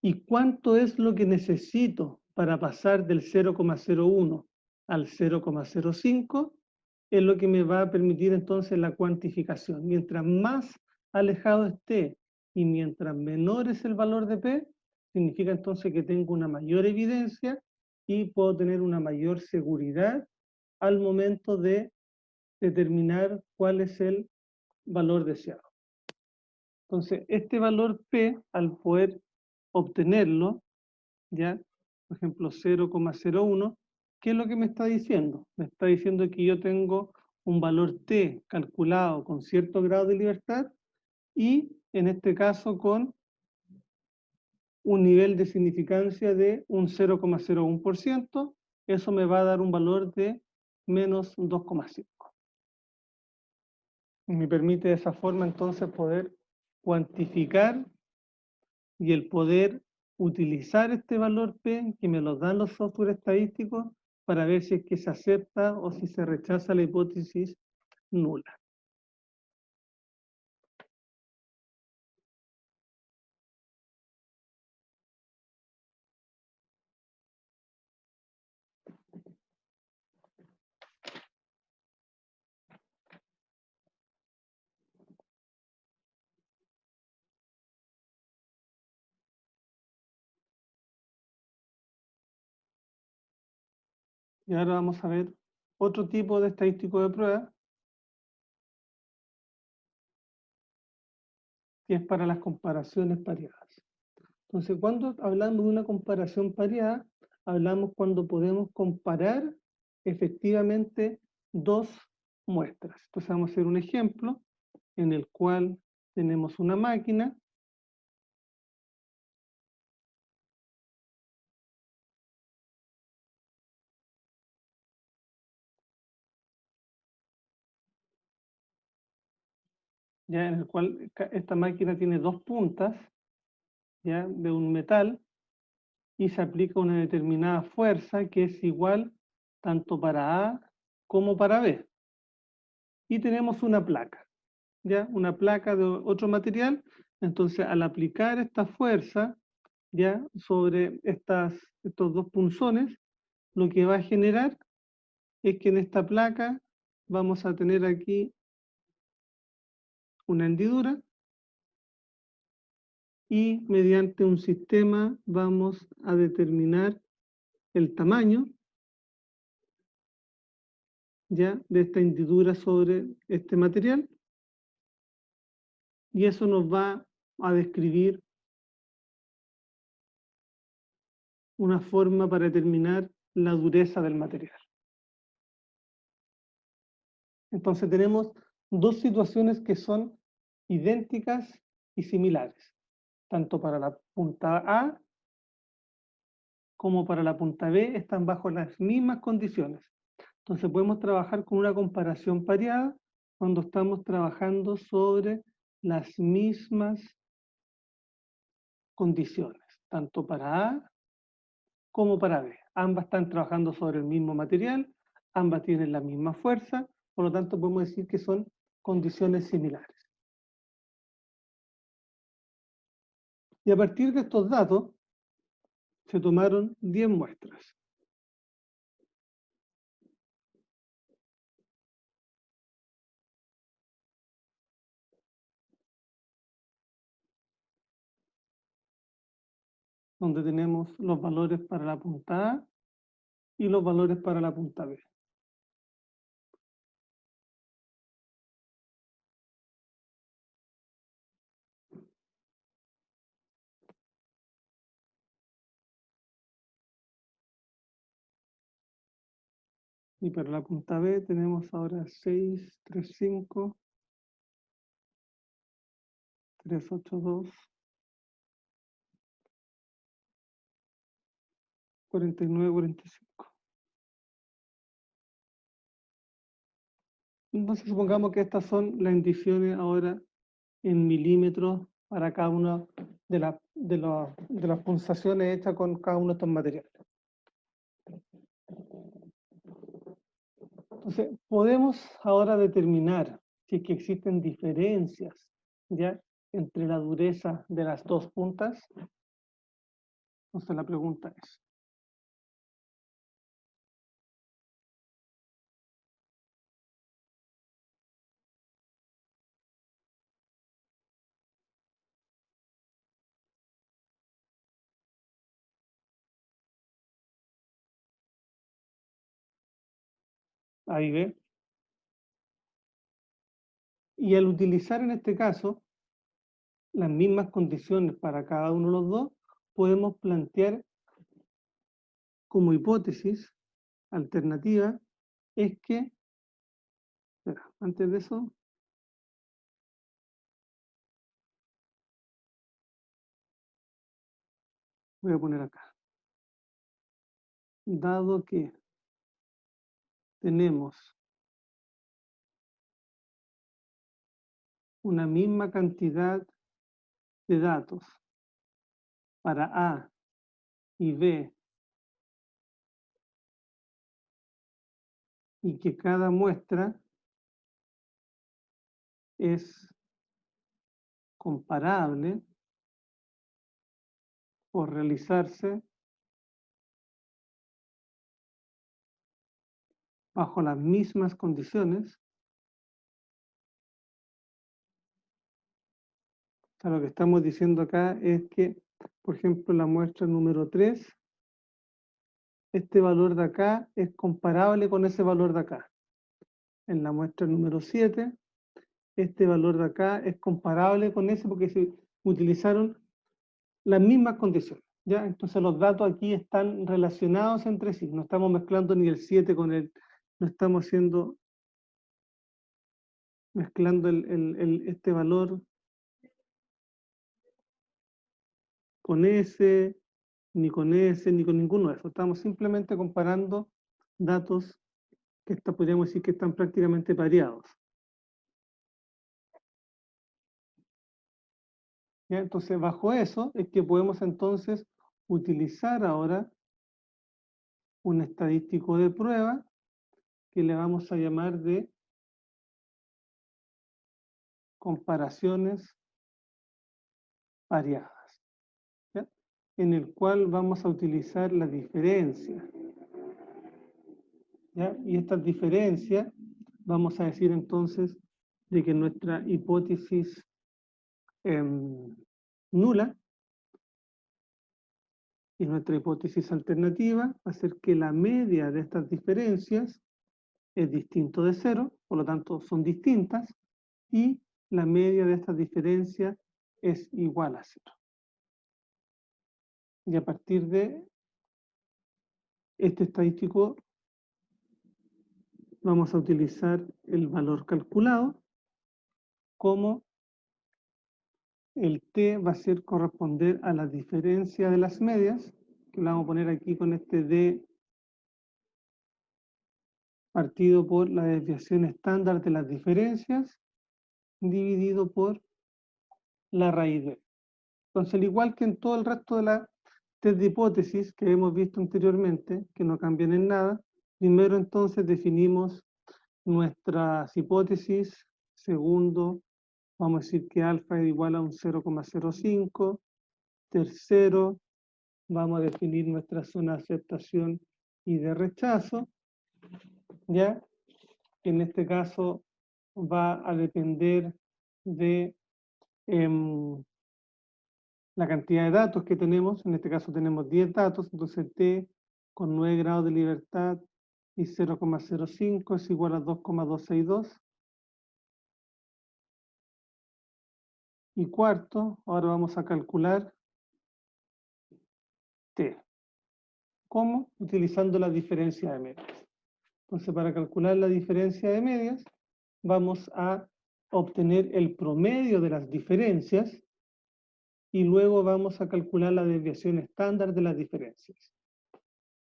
¿Y cuánto es lo que necesito para pasar del 0,01 al 0,05? Es lo que me va a permitir entonces la cuantificación. Mientras más alejado esté y mientras menor es el valor de P, significa entonces que tengo una mayor evidencia y puedo tener una mayor seguridad al momento de determinar cuál es el valor deseado. Entonces, este valor P, al poder obtenerlo, ¿ya? Por ejemplo, 0,01, ¿qué es lo que me está diciendo? Me está diciendo que yo tengo un valor T calculado con cierto grado de libertad y, en este caso, con un nivel de significancia de un 0,01%, eso me va a dar un valor de menos 2,5. Me permite de esa forma entonces poder cuantificar y el poder utilizar este valor P que me lo dan los software estadísticos para ver si es que se acepta o si se rechaza la hipótesis nula. Y ahora vamos a ver otro tipo de estadístico de prueba, que es para las comparaciones pareadas. Entonces, cuando hablamos de una comparación pareada, hablamos cuando podemos comparar efectivamente dos muestras. Entonces, vamos a hacer un ejemplo en el cual tenemos una máquina ya en el cual esta máquina tiene dos puntas, ya, de un metal, y se aplica una determinada fuerza que es igual tanto para A como para B. Y tenemos una placa, ya, una placa de otro material. Entonces, al aplicar esta fuerza, ya, sobre estos dos punzones, lo que va a generar es que en esta placa vamos a tener aquí una hendidura, y mediante un sistema vamos a determinar el tamaño, ya, de esta hendidura sobre este material, y eso nos va a describir una forma para determinar la dureza del material. Entonces tenemos dos situaciones que son idénticas y similares, tanto para la punta A como para la punta B están bajo las mismas condiciones. Entonces podemos trabajar con una comparación pareada cuando estamos trabajando sobre las mismas condiciones, tanto para A como para B. Ambas están trabajando sobre el mismo material, ambas tienen la misma fuerza, por lo tanto podemos decir que son condiciones similares. Y a partir de estos datos, se tomaron 10 muestras. Donde tenemos los valores para la punta A y los valores para la punta B. Y para la punta B tenemos ahora 6, 3, 5, 3, 8, 2, 49, 45. Entonces supongamos que estas son las indicaciones ahora en milímetros para cada una de las punzaciones hechas con cada uno de estos materiales. Entonces, podemos ahora determinar si es que existen diferencias, ¿ya?, entre la dureza de las dos puntas. Entonces la pregunta es, ahí ve. Y al utilizar en este caso las mismas condiciones para cada uno de los dos, podemos plantear como hipótesis alternativa es que, espera, antes de eso, voy a poner acá. Dado que tenemos una misma cantidad de datos para A y B, y que cada muestra es comparable por realizarse bajo las mismas condiciones. O sea, lo que estamos diciendo acá es que, por ejemplo, la muestra número 3, este valor de acá es comparable con ese valor de acá. En la muestra número 7, este valor de acá es comparable con ese porque se utilizaron las mismas condiciones, ¿ya? Entonces los datos aquí están relacionados entre sí, no estamos mezclando ni el 7 con el, no estamos mezclando este valor con ese, ni con ese, ni con ninguno de esos. Estamos simplemente comparando datos que podríamos decir que están prácticamente pareados. ¿Ya? Entonces, bajo eso es que podemos entonces utilizar ahora un estadístico de prueba que le vamos a llamar de comparaciones pareadas, ¿ya?, en el cual vamos a utilizar la diferencia, ¿ya? Y estas diferencias vamos a decir entonces de que nuestra hipótesis nula y nuestra hipótesis alternativa va a ser que la media de estas diferencias es distinto de 0, por lo tanto son distintas, y la media de estas diferencias es igual a 0. Y a partir de este estadístico vamos a utilizar el valor calculado como el t va a ser corresponder a la diferencia de las medias, que la vamos a poner aquí con este d partido por la desviación estándar de las diferencias dividido por la raíz de. Entonces, al igual que en todo el resto de las test de hipótesis que hemos visto anteriormente, que no cambian en nada, primero entonces definimos nuestras hipótesis, segundo, vamos a decir que alfa es igual a un 0,05, tercero, vamos a definir nuestra zona de aceptación y de rechazo, ¿ya? En este caso va a depender de la cantidad de datos que tenemos. En este caso tenemos 10 datos, entonces t con 9 grados de libertad y 0,05 es igual a 2,262. Y cuarto, ahora vamos a calcular t. ¿Cómo? Utilizando la diferencia de medias. Entonces, para calcular la diferencia de medias, vamos a obtener el promedio de las diferencias y luego vamos a calcular la desviación estándar de las diferencias.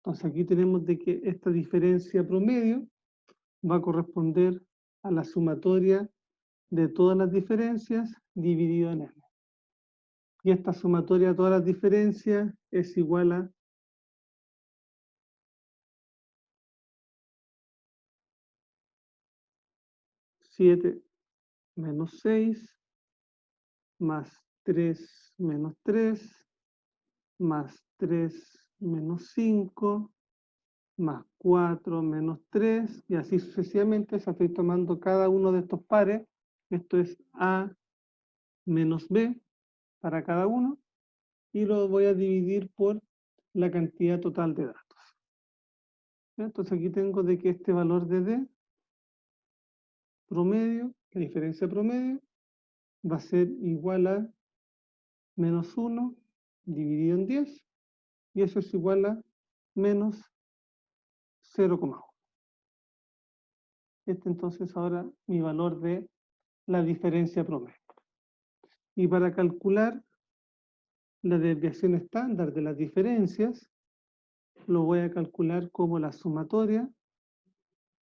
Entonces aquí tenemos de que esta diferencia promedio va a corresponder a la sumatoria de todas las diferencias dividido en n. Y esta sumatoria de todas las diferencias es igual a 7 menos 6 más 3 menos 3 más 3 menos 5 más 4 menos 3 y así sucesivamente. Se estoy tomando cada uno de estos pares. Esto es A menos B para cada uno y lo voy a dividir por la cantidad total de datos. Entonces aquí tengo de que este valor de D promedio, la diferencia promedio, va a ser igual a menos 1 dividido en 10 y eso es igual a menos 0,1. Este entonces ahora mi valor de la diferencia promedio. Y para calcular la desviación estándar de las diferencias, lo voy a calcular como la sumatoria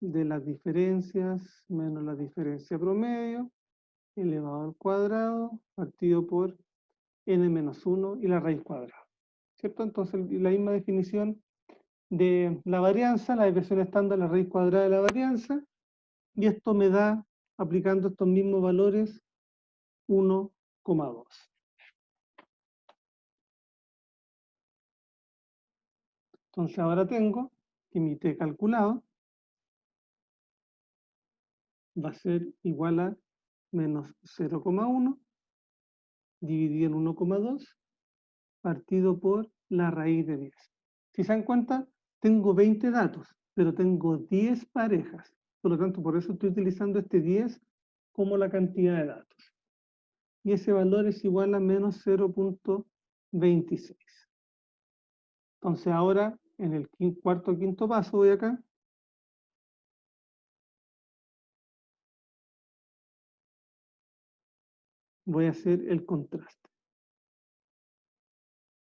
de las diferencias menos la diferencia promedio elevado al cuadrado partido por n menos 1 y la raíz cuadrada. ¿Cierto? Entonces la misma definición de la varianza, la desviación estándar, la raíz cuadrada de la varianza, y esto me da, aplicando estos mismos valores, 1,2. Entonces ahora tengo que mi t calculado va a ser igual a menos 0,1 dividido en 1,2 partido por la raíz de 10. Si se dan cuenta, tengo 20 datos, pero tengo 10 parejas. Por lo tanto, por eso estoy utilizando este 10 como la cantidad de datos. Y ese valor es igual a menos 0,26. Entonces ahora, en el cuarto o quinto paso, voy acá. Voy a hacer el contraste.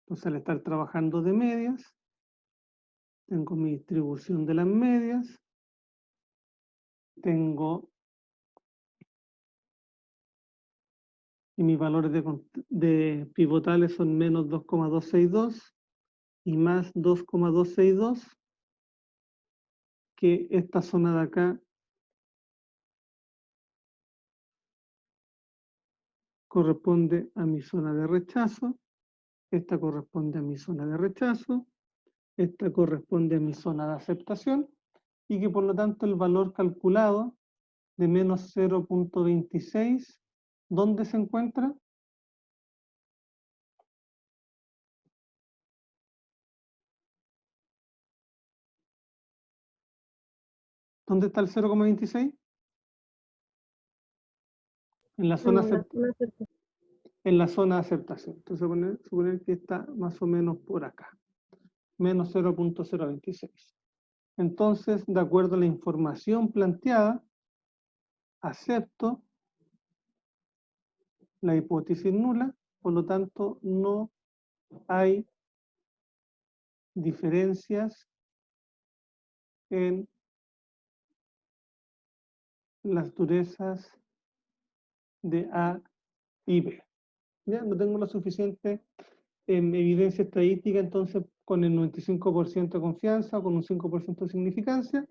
Entonces al estar trabajando de medias, tengo mi distribución de las medias, tengo y mis valores de pivotales son menos 2,262 y más 2,262, que esta zona de acá corresponde a mi zona de rechazo, esta corresponde a mi zona de rechazo, esta corresponde a mi zona de aceptación, y que por lo tanto el valor calculado de menos 0,26, ¿dónde se encuentra? ¿Dónde está el 0,26? En la zona en la zona de aceptación. Entonces suponer que está más o menos por acá, menos 0,026. Entonces, de acuerdo a la información planteada, acepto la hipótesis nula, por lo tanto no hay diferencias en las durezas de A y B. ¿Ya? No tengo la suficiente evidencia estadística, entonces con el 95% de confianza o con un 5% de significancia,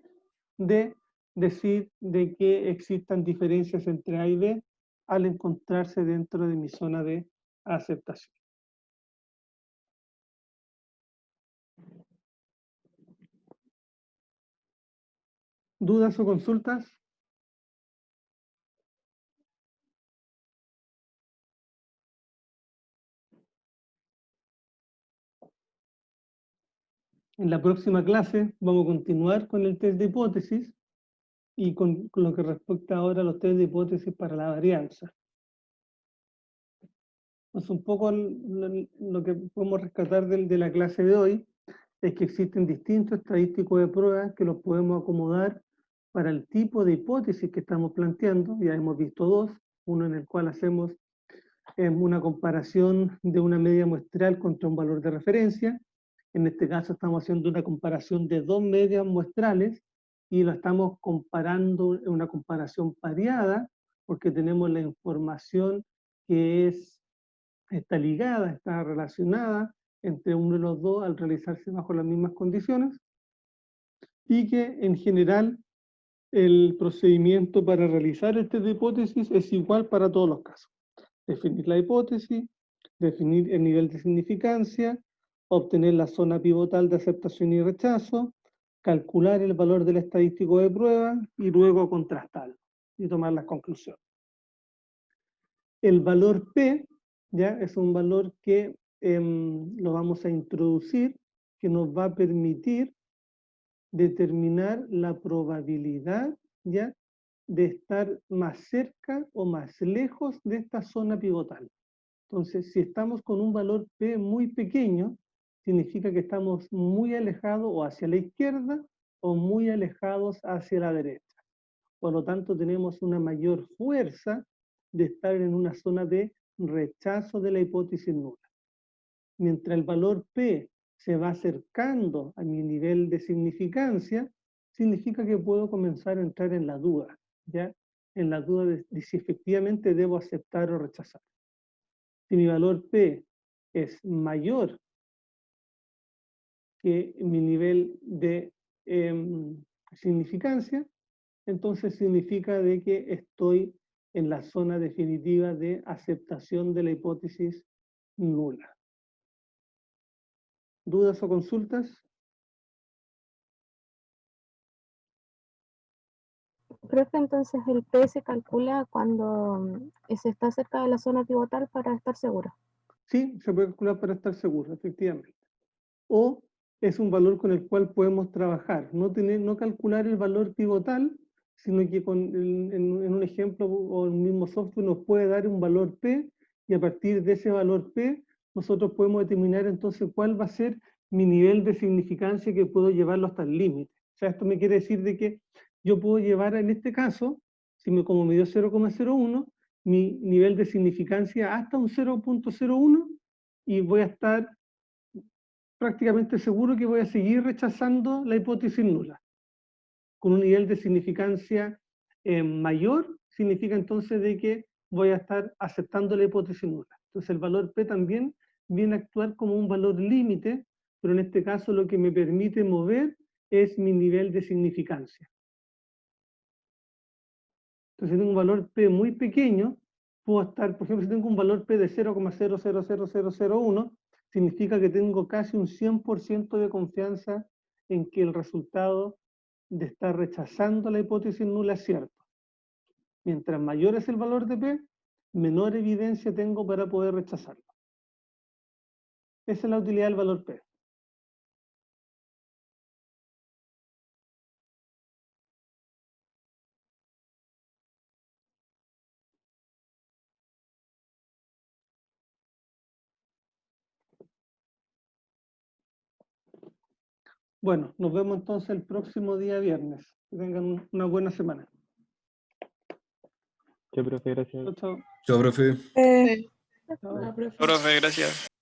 de decir de que existan diferencias entre A y B al encontrarse dentro de mi zona de aceptación. ¿Dudas o consultas? En la próxima clase vamos a continuar con el test de hipótesis y con lo que respecta ahora a los test de hipótesis para la varianza. Pues un poco lo que podemos rescatar de la clase de hoy es que existen distintos estadísticos de pruebas que los podemos acomodar para el tipo de hipótesis que estamos planteando. Ya hemos visto dos, uno en el cual hacemos una comparación de una media muestral contra un valor de referencia, En este caso estamos haciendo una comparación de dos medias muestrales y lo estamos comparando en una comparación pareada, porque tenemos la información que está ligada, está relacionada entre uno y los dos al realizarse bajo las mismas condiciones, y que en general el procedimiento para realizar esta hipótesis es igual para todos los casos. Definir la hipótesis, definir el nivel de significancia, obtener la zona pivotal de aceptación y rechazo, calcular el valor del estadístico de prueba y luego contrastarlo y tomar las conclusiones. El valor P ya es un valor que lo vamos a introducir, que nos va a permitir determinar la probabilidad ya de estar más cerca o más lejos de esta zona pivotal. Entonces, si estamos con un valor P muy pequeño, significa que estamos muy alejados o hacia la izquierda o muy alejados hacia la derecha. Por lo tanto, tenemos una mayor fuerza de estar en una zona de rechazo de la hipótesis nula. Mientras el valor P se va acercando a mi nivel de significancia, significa que puedo comenzar a entrar en la duda, ¿ya? En la duda de si efectivamente debo aceptar o rechazar. Si mi valor P es mayor que mi nivel de significancia, entonces significa de que estoy en la zona definitiva de aceptación de la hipótesis nula. ¿Dudas o consultas? Profe, entonces el P se calcula cuando se está cerca de la zona pivotal para estar seguro. Sí, se puede calcular para estar seguro, efectivamente. O es un valor con el cual podemos trabajar, no calcular el valor pivotal, sino que en un ejemplo o el mismo software nos puede dar un valor P, y a partir de ese valor P nosotros podemos determinar entonces cuál va a ser mi nivel de significancia que puedo llevarlo hasta el límite. O sea, esto me quiere decir de que yo puedo llevar en este caso, como me dio 0,01, mi nivel de significancia hasta un 0,01 y voy a estar prácticamente seguro que voy a seguir rechazando la hipótesis nula. Con un nivel de significancia mayor, significa entonces de que voy a estar aceptando la hipótesis nula. Entonces el valor P también viene a actuar como un valor límite, pero en este caso lo que me permite mover es mi nivel de significancia. Entonces si tengo un valor P muy pequeño, puedo estar, por ejemplo, si tengo un valor P de 0,000001, significa que tengo casi un 100% de confianza en que el resultado de estar rechazando la hipótesis nula es cierto. Mientras mayor es el valor de P, menor evidencia tengo para poder rechazarlo. Esa es la utilidad del valor P. Bueno, nos vemos entonces el próximo día viernes. Que tengan una buena semana. Chao, profe, gracias. Chao, chao. Chao, profe. Chao. Profe, gracias.